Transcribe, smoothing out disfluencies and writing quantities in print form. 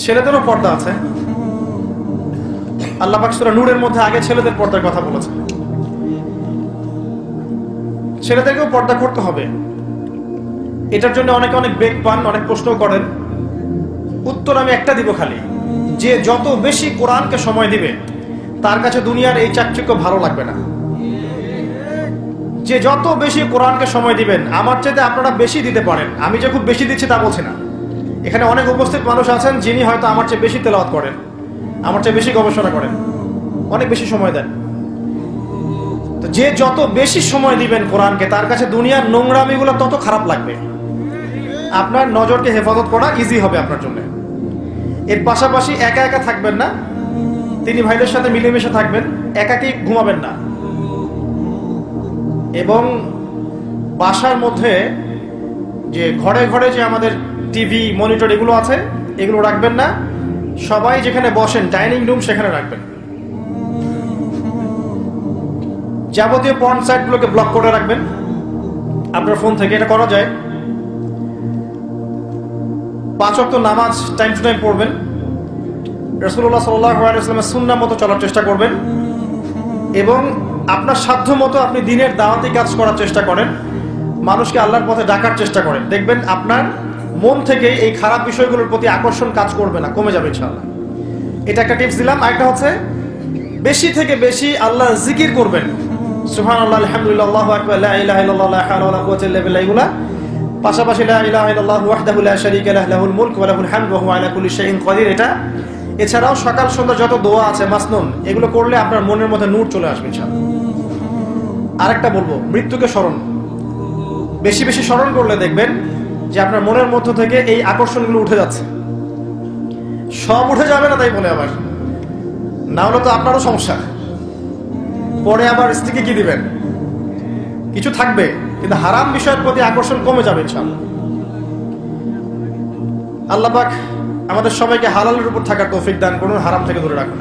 ছেলেদেরও পর্দা আছে। আল্লাহ পাক সূরা নূরের মধ্যে আগে ছেলেদের পর্দার কথা বলেছেন। ছেলেদেরকেও পর্দা করতে হবে। এটার জন্য অনেকে অনেক বেগ পান, অনেক প্রশ্ন করেন। উত্তর আমি একটা দিব খালি, যে যত বেশি কোরআনকে সময় দিবে তার কাছে দুনিয়ার এই চাকচিক্য ভালো লাগবে না। যে যত বেশি কোরআনকে সময় দিবেন, আমার চাইতে আপনারা বেশি দিতে পারেন, আমি যে খুব বেশি দিচ্ছি তা বলছি না। এখানে অনেক উপস্থিত মানুষ আছেন যিনি হয়তো আমার চেয়ে বেশি তেলাওয়াত করেন, আমার চেয়ে বেশি গবেষণা করেন, অনেক বেশি সময় দেন। তো যে যত বেশি সময় দিবেন কোরআনকে, তার কাছে দুনিয়ার নোংরামিগুলো তত খারাপ লাগবে। আপনার নজরকে হেফাজত করা ইজি হবে আপনার জন্য। এর পাশাপাশি একা একা থাকবেন না, তিনি ভাইদের সাথে মিলেমিশে থাকবেন, একাকি ঘুমাবেন না। এবং বাসার মধ্যে যে ঘরে ঘরে যে আমাদের টিভি মনিটর এগুলো আছে, এগুলো রাখবেন না। সবাই যেখানে বসেন ডাইনিং রুম সেখানে রাখবেন। যাবতীয় পর্ন সাইটগুলোকে ব্লক করে রাখবেন আপনার ফোন থেকে। এটা করা যায়। 5 ওয়াক্ত নামাজ টাইম টু টাইম পড়বেন। রাসূলুল্লাহ সাল্লাল্লাহু আলাইহি ওয়াসাল্লামের সুন্নাহ মতো চলার চেষ্টা করবেন। এবং আপনার সাধ্য মতো আপনি দিনের দাওয়াতি কাজ করার চেষ্টা করেন, মানুষকে আল্লাহর পথে ডাকার চেষ্টা করেন। দেখবেন আপনার মন থেকে এই খারাপ বিষয়গুলোর প্রতি আকর্ষণ কাজ করবে না, কমে যাবে ইনশাআল্লাহ। এটা একটা টিপস দিলাম। আরেকটা হচ্ছে বেশি থেকে বেশি আল্লাহর জিকির করবেন। সুবহানাল্লাহ, আলহামদুলিল্লাহ, আল্লাহু আকবার, লা ইলাহা ইল্লাল্লাহ, লা হাওলা ওয়ালা কুওয়াতা ইল্লা বিল্লাহ, এগুলা পাশাপাশি লা ইলাহা ইল্লাল্লাহু ওয়াহদাহু লা শারীকা লাহু, লাহুল মুলক ওয়া লাহুল হামদু ওয়া হুয়া আলা কুল্লি শাইইন কাদির। এটা এছাড়াও সকাল সন্ধ্যা যত দোয়া আছে মাসনুন, এগুলো করলে আপনার মনের মধ্যে নূর চলে আসবে ইনশাআল্লাহ। আরেকটা বলবো, মৃত্যুকে স্মরণ বেশি বেশি স্মরণ করলে দেখবেন যে আপনার মনের মধ্য থেকে এই আকর্ষণগুলো উঠে যাচ্ছে। সব উঠে যাবে না তাই বলে আবার, না হলে তো আপনারও সমস্যা। পরে আবার স্ত্রীকে কি দিবেন? কিছু থাকবে, কিন্তু হারাম বিষয়ের প্রতি আকর্ষণ কমে যাবে ইনশাআল্লাহ। আল্লাহ পাক আমাদের সবাইকে হালালের উপর থাকার তৌফিক দান করুন, হারাম থেকে দূরে রাখুন।